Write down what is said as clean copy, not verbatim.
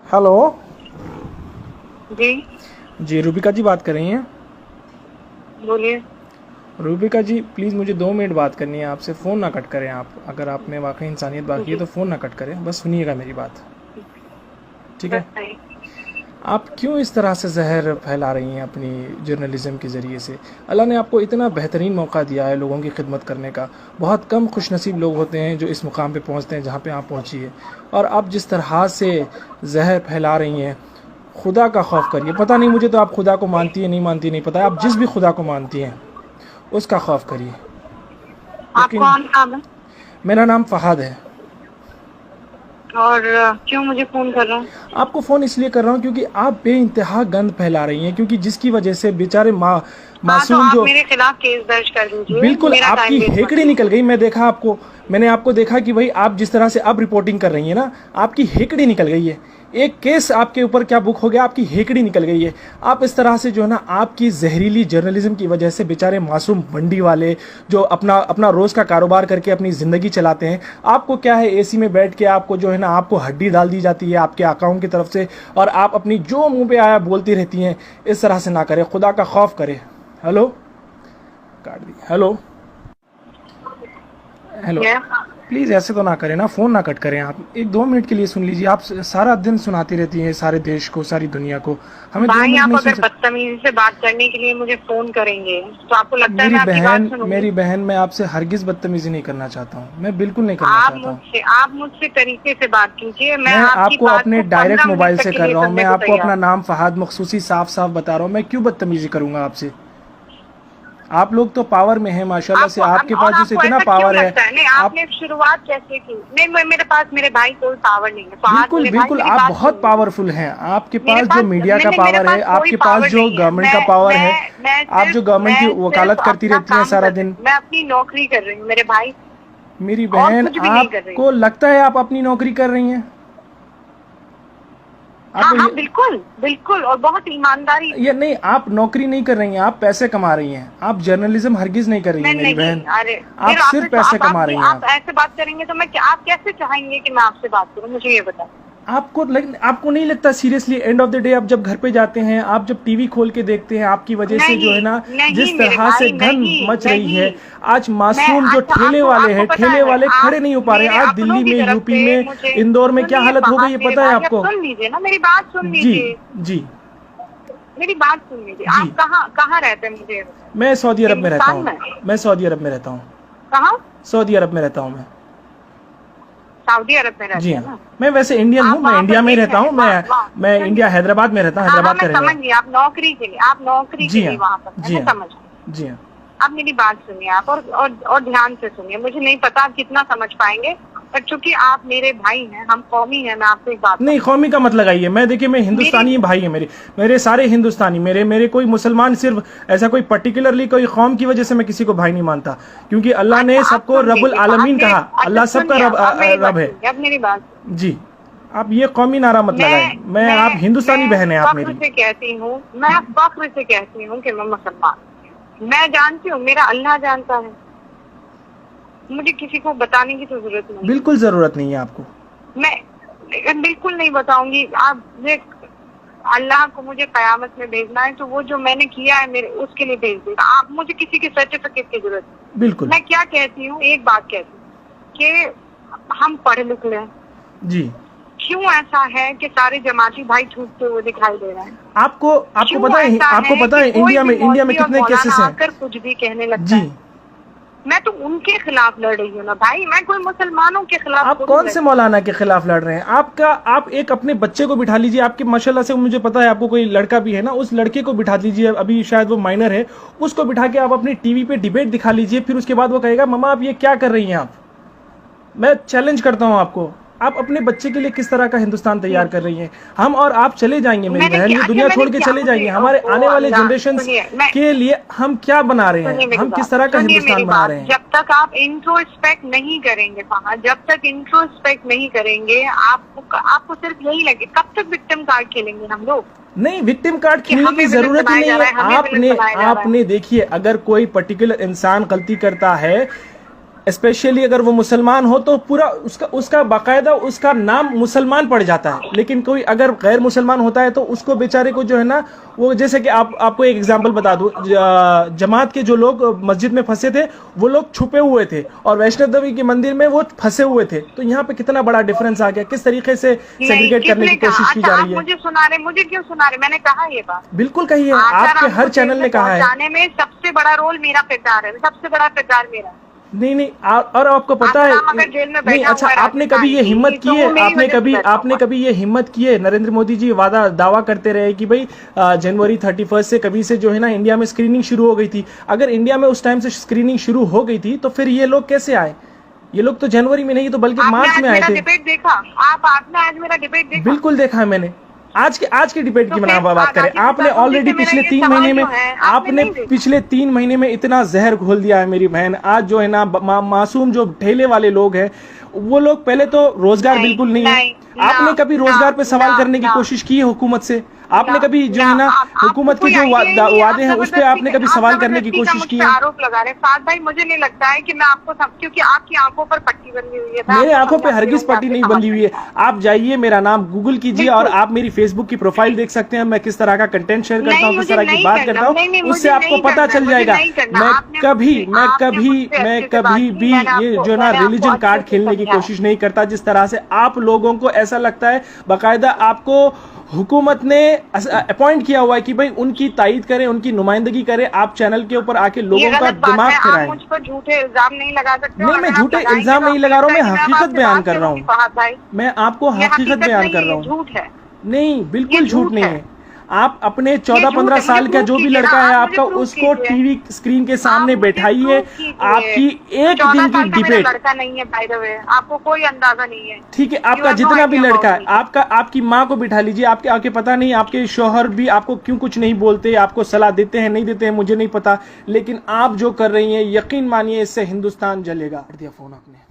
Hello. जी जी रूबिका जी बात कर रही हैं? बोलिए। रूबिका जी प्लीज़ मुझे 2 मिनट बात करनी है आपसे। फ़ोन ना कट करें आप। अगर आप में वाकई इंसानियत बाकी है जी तो फ़ोन ना कट करें, बस सुनिएगा मेरी बात। ठीक है? बताइए। आप क्यों इस तरह से जहर फैला रही हैं अपनी जर्नलिज़म के ज़रिए से? अल्लाह ने आपको इतना बेहतरीन मौका दिया है लोगों की खिदमत करने का। बहुत कम खुशनसीब लोग होते हैं जो इस मुकाम पे पहुंचते हैं जहां पे आप पहुंची है। और आप जिस तरह से जहर फैला रही हैं, खुदा का खौफ करिए। पता नहीं मुझे तो आप खुदा को मानती है नहीं मानती नहीं पता है। आप जिस भी खुदा को मानती हैं उसका खौफ करिए। आप यकीन। कौन साहब हैं? मेरा नाम फ़हाद है। और क्यों मुझे फोन कर रहे हैं? आपको फ़ोन इसलिए कर रहा हूँ क्योंकि आप बेइंतहा गंद फैला रही हैं, क्योंकि जिसकी वजह से बेचारे हाँ, तो मासूम आप जो। मेरे खिलाफ केस दर्ज कर दीजिए। बिल्कुल मेरा आपकी टाइम वेस्ट मत हेकड़ी कीजिए। निकल गई। मैं देखा आपको, मैंने आपको देखा कि भाई आप जिस तरह से अब रिपोर्टिंग कर रही हैं ना, आपकी हेकड़ी निकल गई है। एक केस आपके ऊपर क्या बुक हो गया, आपकी हेकड़ी निकल गई है। आप इस तरह से जो है ना, आपकी जहरीली जर्नलिज्म की वजह से बेचारे मासूम मंडी वाले जो अपना अपना रोज़ का कारोबार करके अपनी ज़िंदगी चलाते हैं, आपको क्या है, एसी में बैठ के आपको जो है ना, आपको हड्डी डाल दी जाती है आपके अकाउंट की तरफ से, और आप अपनी जो मुंह पे आया बोलती रहती हैं। इस तरह से ना करें, खुदा का खौफ करें। हेलो, काट दी। Hello hello. ये प्लीज़ ऐसे तो ना करें ना, फ़ोन ना कट करें। आप 1-2 मिनट के लिए सुन लीजिए। आप सारा दिन सुनाती रहती हैं सारे देश को, सारी दुनिया को। हमें दो भाई, मिनट आप नहीं सुन अगर सकते? बदतमीजी से बात करने के लिए मुझे फोन करेंगे तो आपको लगता है मैं आपकी बात सुनूंगी? मेरी बहन, मैं आपसे हरगिज़ बदतमीज़ी नहीं करना चाहता हूँ। मैं बिल्कुल नहीं करना चाहता हूँ। आप मुझसे तरीके से बात कीजिए। मैं मैं आपकी आपको बात अपने को डायरेक्ट 15 मोबाइल मिनट तक से के कर लिए रहा हूँ। मैं सुनने को आपको अपना तैयार। नाम फ़हाद मखसूसी साफ साफ बता रहा हूँ। मैं क्यों बदतमीज़ी करूँगा आपसे? आप लोग तो पावर में हैं माशाल्लाह से। आपको आपके पास और जैसे आपको इतना ऐसा क्यों पावर है। लगता है? नहीं, आप आपने शुरुआत कैसे की? नहीं, मेरे पास मेरे भाई कोई पावर नहीं है। फहद बिल्कुल मेरे भाई, बिल्कुल मेरी आप बात बहुत सुन लीजिए। पावरफुल हैं। आपके मेरे पास जो पास मीडिया का नहीं, मेरे पावर पास है, कोई आपके पास पावर जो नहीं है। गवर्नमेंट का पावर है, आप जो गवर्नमेंट की मैं सिर्फ वकालत करती अपना रहती हैं काम सारा कर रही दिन। हूँ। मैं अपनी नौकरी कर रही हूँ मेरे भाई, मेरी और बहन, कुछ भी नहीं कर रही हूँ। आपको लगता है आप अपनी नौकरी कर रही हैं? हाँ आपको हाँ, बिल्कुल बिल्कुल, और बहुत ईमानदारी ये से। नहीं, आप नौकरी नहीं कर रही हैं, आप पैसे कमा रही हैं। आप जर्नलिज्म हरगिज नहीं कर रही मैं हैं मेरी नहीं, बहन। अरे आप फिर सिर्फ पैसे कमा रही हैं। आप ऐसे बात करेंगे तो आप कैसे चाहेंगे कि मैं आपसे बात करूँ? मुझे ये बताएं। आपको नहीं लगता seriously, end of the day आप जब घर पे जाते हैं, आप जब टीवी खोल के देखते हैं, आपकी वजह से जो नहीं है ना, नहीं जिस मेरे तरह से भाई, गंद नहीं मच रही नहीं। है। आज मैं मासूम जो अच्छा, ठेले आपको वाले आपको हैं, पता ठेले है, वाले खड़े आप नहीं हो पा रहे हैं। मेरे आज अपनों दिल्ली की में, तरफ यूपी से में, मुझे इंदौर में क्या सुनिए। हालत हो गई फहद है मेरे पता है भाई, आप आपको? सुन लीजिए ना, मेरी बात सुन जी लीजिए। जी मेरी बात सुन लीजिए। जी। आप कहाँ कहाँ रहते हैं मुझे ये बताएं? मैं सऊदी अरब में रहता हिंदुस्तान हूँ। में? मैं सऊदी अरब में रहता हूँ। कहाँ? सऊदी अरब में रहता हूँ मैं। सऊदी अरब में जी रहते हैं हाँ। ना? मैं वैसे इंडियन हूँ, आप मैं वहाँ इंडिया पर में ही एक रहता हूँ। वहाँ वहाँ मैं सुनिए। इंडिया हैदराबाद में रहता हूँ, हाँ हाँ, हैदराबाद का मैं रहने समझ वाला गई। आप नौकरी के लिए, आप नौकरी हूँ। के जी लिए हाँ वहाँ पर है, जी मैं हाँ समझ गई। जी हाँ। आप मेरी बात सुनिए आप, और ध्यान से सुनिए। मुझे नहीं पता आप कितना समझ पाएंगे, पर चूंकि आप मेरे भाई हैं, हम कौमी हैं, मैं आपको एक बात नहीं, बताऊं। कौमी का मत लगाइए। मैं देखिए, मैं मेरी हिंदुस्तानी भाई है मेरे। मेरे सारे हिंदुस्तानी, मेरे कोई मुसलमान, सिर्फ ऐसा कोई पर्टिकुलरली कोई कौम की वजह से मैं किसी को भाई नहीं मानता, क्योंकि अल्लाह ने अच्छा, आप सबको सुन रब्बुल लीजिए। आलमीन कहा। अच्छा अल्लाह सबका सुनिए, अब मेरी बात रब है। सुनिए, अब मेरी बात सुनिए। जी। आप ये कौमी नारा मत लगाएं। आप हिंदुस्तानी मैं बहन है आप फख्र मेरी। से कहती हूँ, मैं फख्र से कहती हूँ कि मैं मुसलमान। मैं जानती हूँ, मेरा अल्लाह जानता है। मुझे किसी को बताने की तो जरूरत नहीं। बिल्कुल जरूरत नहीं है आपको। मैं बिल्कुल नहीं बताऊंगी। आप अल्लाह को मुझे कयामत में भेजना है तो वो जो मैंने किया है मेरे उसके लिए भेज देगा। आप मुझे किसी के सर्टिफिकेट की जरूरत नहीं। बिल्कुल। मैं क्या कहती हूँ, एक बात कहती हूँ कि हम पढ़े लिखे हैं। जी। क्यों ऐसा है कि सारे जमाती भाई छूटते हुए दिखाई दे रहे हैं? आपको क्यों पता है, ऐसा आपको है पता कि है कोई इंडिया भी में मौलवी और कितने मौलाना केसेस हैं? आकर कुछ भी कहने लगता जी। है? मैं तो उनके खिलाफ लड़ रही हूँ ना भाई, मैं कोई मुसलमानों के खिलाफ आप थोड़ी कौन लड़ से रही मौलाना के खिलाफ लड़ रहे हैं? आप एक अपने बच्चे को बिठा लीजिए। आपके माशाल्लाह से मुझे पता है आपको कोई लड़का भी है ना, उस लड़के को बिठा लीजिए। अभी शायद वो माइनर है, उसको बिठा के आप अपनी टीवी पे डिबेट दिखा लीजिए। फिर उसके बाद वो कहेगा मम्मा आप ये क्या कर रही हैं आप। मैं चैलेंज करता हूं आपको, आप अपने बच्चे के लिए किस तरह का हिंदुस्तान तैयार कर रही हैं? हम और आप चले जाएंगे मेरी मैंने बहन, ये क्या? अच्छा, दुनिया छोड़ मैंने के क्या? चले मुझे जाएंगे। हमारे ओहो आने वाले अल्लाह, जनरेशन सुनिए, मैं के लिए हम क्या बना रहे सुनिए हैं, मेरी हम बात, किस तरह का सुनिए मेरी हिंदुस्तान बना बात। रहे हैं? जब तक आप इंट्रोस्पेक्ट नहीं करेंगे फहद, जब तक इंट्रोस्पेक्ट नहीं करेंगे, आपको सिर्फ यही लगे। कब तक विक्टिम कार्ड खेलेंगे हम लोग? नहीं, विक्टिम कार्ड कि खेलने की हमें विलन जरूरत ही बनाया नहीं जा है। रहा है, हमें विलन बनाया जा रहा है। आपने देखिए, अगर कोई पर्टिकुलर इंसान गलती करता है, स्पेशली अगर वो मुसलमान हो तो पूरा उसका बाकायदा उसका नाम मुसलमान पड़ जाता है। लेकिन कोई अगर गैर मुसलमान होता है तो उसको बेचारे को जो है ना, वो जैसे कि आपको एक एग्जांपल बता दूं, जमात के जो लोग मस्जिद में फंसे थे वो लोग छुपे हुए थे और वैष्णव देवी के मंदिर में वो फंसे हुए थे। तो यहाँ पे कितना बड़ा डिफरेंस आ गया, किस तरीके से सेग्रीगेट करने की कोशिश की जा रही है। मुझे सुना रहे, मुझे क्यों सुना रहे? मैंने कहा ये बात बिल्कुल कही है, आपके हर चैनल ने कहा है। जाने में सबसे बड़ा रोल मेरा प्रचार है, सबसे बड़ा प्रचार मेरा। नहीं और आपको पता है नहीं, अच्छा आपने कभी ये हिम्मत की है, आपने कभी ये हिम्मत की है? नरेंद्र मोदी जी दावा करते रहे कि भाई जनवरी 31 से कभी से जो है ना इंडिया में स्क्रीनिंग शुरू हो गई थी। अगर इंडिया में उस टाइम से स्क्रीनिंग शुरू हो गई थी तो फिर ये लोग कैसे आए? ये लोग तो जनवरी में नहीं तो बल्कि मार्च में आए थे। डिबेट देखा आपने? आज मेरा डिबेट देखा? बिल्कुल देखा है मैंने। आज के डिबेट की बात करें, आपने ऑलरेडी पिछले 3 महीने में पिछले 3 महीने में इतना जहर घोल दिया है मेरी बहन। आज जो है ना मासूम जो ठेले वाले लोग हैं वो लोग, पहले तो रोजगार बिल्कुल नहीं है। आपने कभी रोजगार पे सवाल करने की कोशिश की है हुकूमत से? आपने कभी जो है ना हुकूमत के जो वादे हैं उस पर आपने कभी सवाल करने की कोशिश की है? आरोप लगा रहे साथ भाई, मुझे नहीं लगता है कि मैं आपको क्योंकि आपकी आंखों पर पट्टी बंधी हुई है। मेरे आंखों पे हरगिज पट्टी नहीं बंधी हुई है। आप जाइए, मेरा नाम गूगल कीजिए और आप मेरी फेसबुक की प्रोफाइल देख सकते हैं। मैं किस तरह का कंटेंट शेयर करता हूँ, किस तरह की बात करता हूँ, उससे आपको पता चल जाएगा। मैं कभी भी ये जो ना रिलीजन कार्ड खेलने की कोशिश नहीं करता। जिस तरह से आप लोगों को ऐसा लगता है बाकायदा आपको हुकूमत ने अपॉइंट किया हुआ है कि भाई उनकी तायीद करें, उनकी नुमाइंदगी करें, आप चैनल के ऊपर आके लोगों का दिमाग खराएं। मुझ पर झूठे इल्जाम नहीं लगा सकते। नहीं, मैं झूठे इल्जाम नहीं लगा रहा हूँ, मैं हकीकत बयान कर रहा हूँ। मैं आपको हकीकत बयान कर रहा हूँ। झूठ है? नहीं, बिल्कुल झूठ नहीं है। आप अपने 14-15 साल का जो भी लड़का है आपका, उसको टीवी स्क्रीन के सामने बैठाइए। आपकी एक दिन की डिबेट, लड़का नहीं है बाय द वे, आपको कोई अंदाजा नहीं है। ठीक है, आपका जितना भी लड़का है, आपकी माँ को बिठा लीजिए। आपके पता नहीं आपके शौहर भी आपको क्यों कुछ नहीं बोलते, आपको सलाह देते हैं नहीं देते हैं मुझे नहीं पता, लेकिन आप जो कर रही हैं यकीन मानिए इससे हिंदुस्तान जलेगा। दिया फोन आपने।